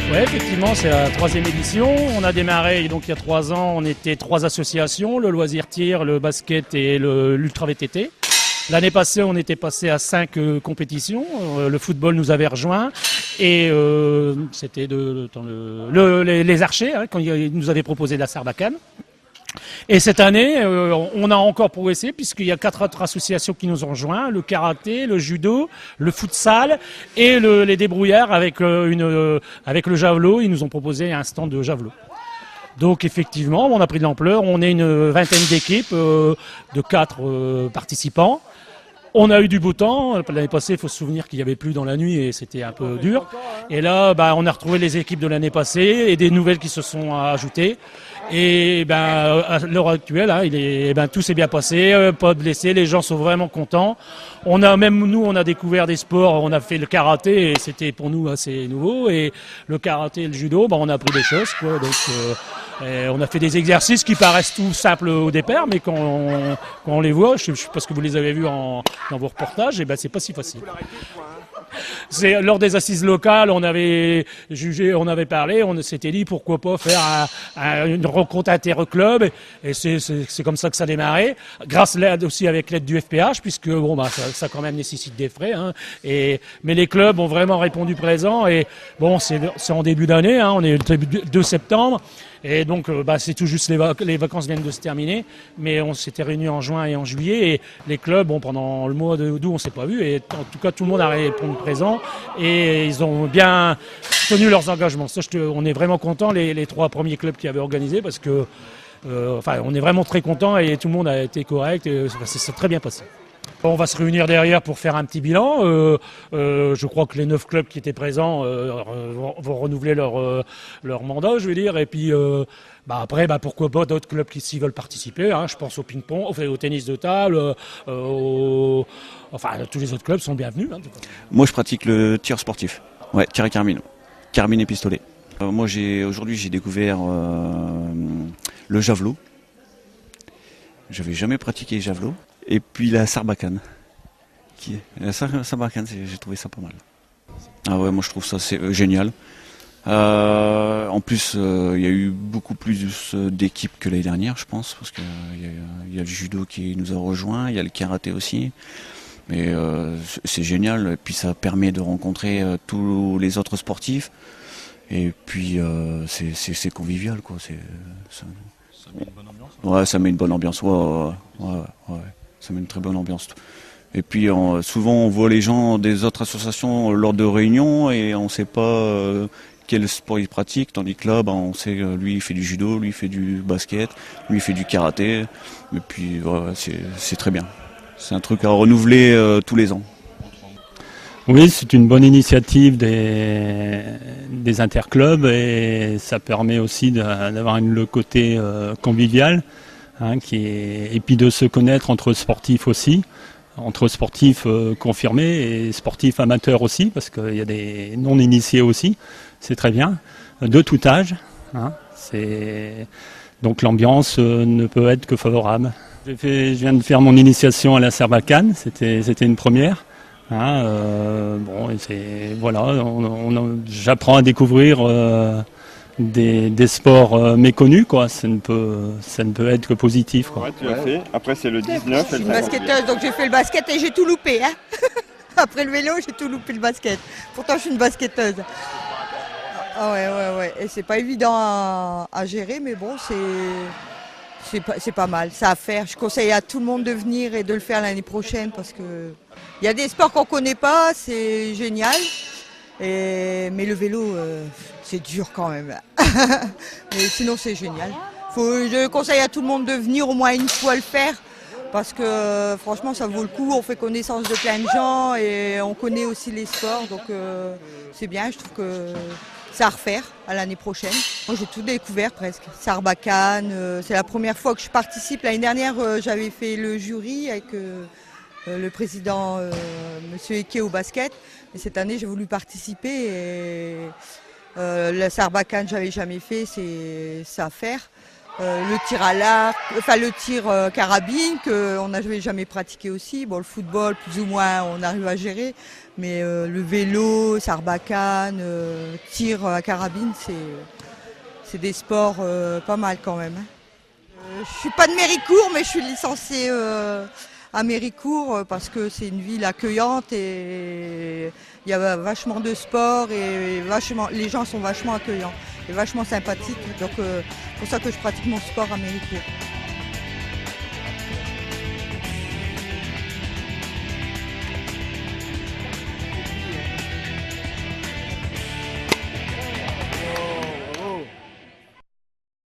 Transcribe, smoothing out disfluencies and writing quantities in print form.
Oui, effectivement, c'est la 3e édition. On a démarré donc il y a 3 ans, on était 3 associations, le loisir tir, le basket et l'ultra VTT. L'année passée, on était passé à 5 compétitions. Le football nous avait rejoint et c'était les archers quand ils nous avaient proposé la Sarbacane. Et cette année, on a encore progressé puisqu'il y a 4 autres associations qui nous ont rejoints, le karaté, le judo, le futsal et les débrouillards avec le javelot. Ils nous ont proposé un stand de javelot. Donc effectivement, on a pris de l'ampleur. On est une vingtaine d'équipes de 4 participants. On a eu du beau temps. L'année passée, il faut se souvenir qu'il n'y avait plus dans la nuit et c'était un peu dur. Et là, on a retrouvé les équipes de l'année passée et des nouvelles qui se sont ajoutées. Et à l'heure actuelle, tout s'est bien passé, pas de blessés, les gens sont vraiment contents. On a découvert des sports, on a fait le karaté et c'était pour nous assez nouveau. Et le karaté et le judo, on a appris des choses, quoi. Donc, on a fait des exercices qui paraissent tout simples au départ, mais quand on les voit, je sais pas ce que vous les avez vus dans vos reportages, c'est pas si facile. C'est lors des assises locales, on avait jugé, on avait parlé, on s'était dit pourquoi pas faire une rencontre interclub et c'est comme ça que ça a démarré. Grâce aussi avec l'aide du FPH puisque ça quand même nécessite des frais. Mais les clubs ont vraiment répondu présent et c'est en début d'année, on est le 2 septembre. Et donc, c'est tout juste les vacances viennent de se terminer, mais on s'était réunis en juin et en juillet, et les clubs, pendant le mois d'août, on s'est pas vu, et en tout cas, tout le monde a répondu présent, et ils ont bien tenu leurs engagements. On est vraiment contents, les 3 premiers clubs qui avaient organisé, parce que, on est vraiment très contents, et tout le monde a été correct, et c'est très bien passé. On va se réunir derrière pour faire un petit bilan. Je crois que les 9 clubs qui étaient présents vont renouveler leur mandat, je veux dire. Et puis après, pourquoi pas d'autres clubs qui s'y veulent participer. Je pense au ping-pong, au tennis de table, tous les autres clubs sont bienvenus. Moi, je pratique le tir sportif. Ouais, tir à carabine. Carabine et pistolet. Moi, aujourd'hui, j'ai découvert le javelot. J'avais jamais pratiqué javelot. Et puis la Sarbacane. La Sarbacane, j'ai trouvé ça pas mal. Ah ouais, moi je trouve ça c'est génial. En plus, il y a eu beaucoup plus d'équipes que l'année dernière, je pense, parce qu'il y a le judo qui nous a rejoints, il y a le karaté aussi. Mais c'est génial, et puis ça permet de rencontrer tous les autres sportifs. Et puis c'est convivial, quoi. Ça met une bonne ambiance. Ouais, ça met une bonne ambiance. Ouais. Ça met une très bonne ambiance. Et puis souvent on voit les gens des autres associations lors de réunions et on ne sait pas quel sport ils pratiquent, tandis que là on sait lui il fait du judo, lui il fait du basket, lui il fait du karaté. Et puis c'est très bien. C'est un truc à renouveler tous les ans. Oui, c'est une bonne initiative des interclubs et ça permet aussi d'avoir le côté convivial. Et puis de se connaître entre sportifs aussi, entre sportifs confirmés et sportifs amateurs aussi, parce qu'il y a des non-initiés aussi, c'est très bien, de tout âge. Donc l'ambiance ne peut être que favorable. Je viens de faire mon initiation à la Sarbacane, c'était une première. J'apprends à découvrir des sports méconnus, quoi. Ça ne peut être que positif, quoi. Ouais, tu l'as fait. Après, c'est le 19. Je suis une basketteuse, donc j'ai fait le basket et j'ai tout loupé. Après le vélo, j'ai tout loupé le basket. Pourtant, je suis une basketteuse. Ah ouais. Et c'est pas évident à gérer, mais bon, c'est pas mal. Ça à faire. Je conseille à tout le monde de venir et de le faire l'année prochaine parce que il y a des sports qu'on connaît pas, c'est génial. Mais le vélo, c'est dur quand même. Mais sinon, c'est génial. Je conseille à tout le monde de venir au moins une fois le faire. Parce que franchement, ça vaut le coup. On fait connaissance de plein de gens et on connaît aussi les sports. Donc c'est bien. Je trouve que c'est à refaire à l'année prochaine. Moi, j'ai tout découvert presque. Sarbacane, c'est la première fois que je participe. L'année dernière, j'avais fait le jury avec le président Monsieur Eke au basket. Et cette année, j'ai voulu participer et la Sarbacane, j'avais jamais fait, c'est ça à faire. le tir à l'arc, enfin le tir carabine qu'on n'avait jamais pratiqué aussi. Bon, le football, plus ou moins, on arrive à gérer, mais le vélo, sarbacane, tir à carabine, c'est des sports pas mal quand même. Je suis pas de Méricourt, mais je suis licenciée à Méricourt parce que c'est une ville accueillante et il y a vachement de sport et les gens sont vachement accueillants et vachement sympathiques. Donc c'est pour ça que je pratique mon sport à Méricourt.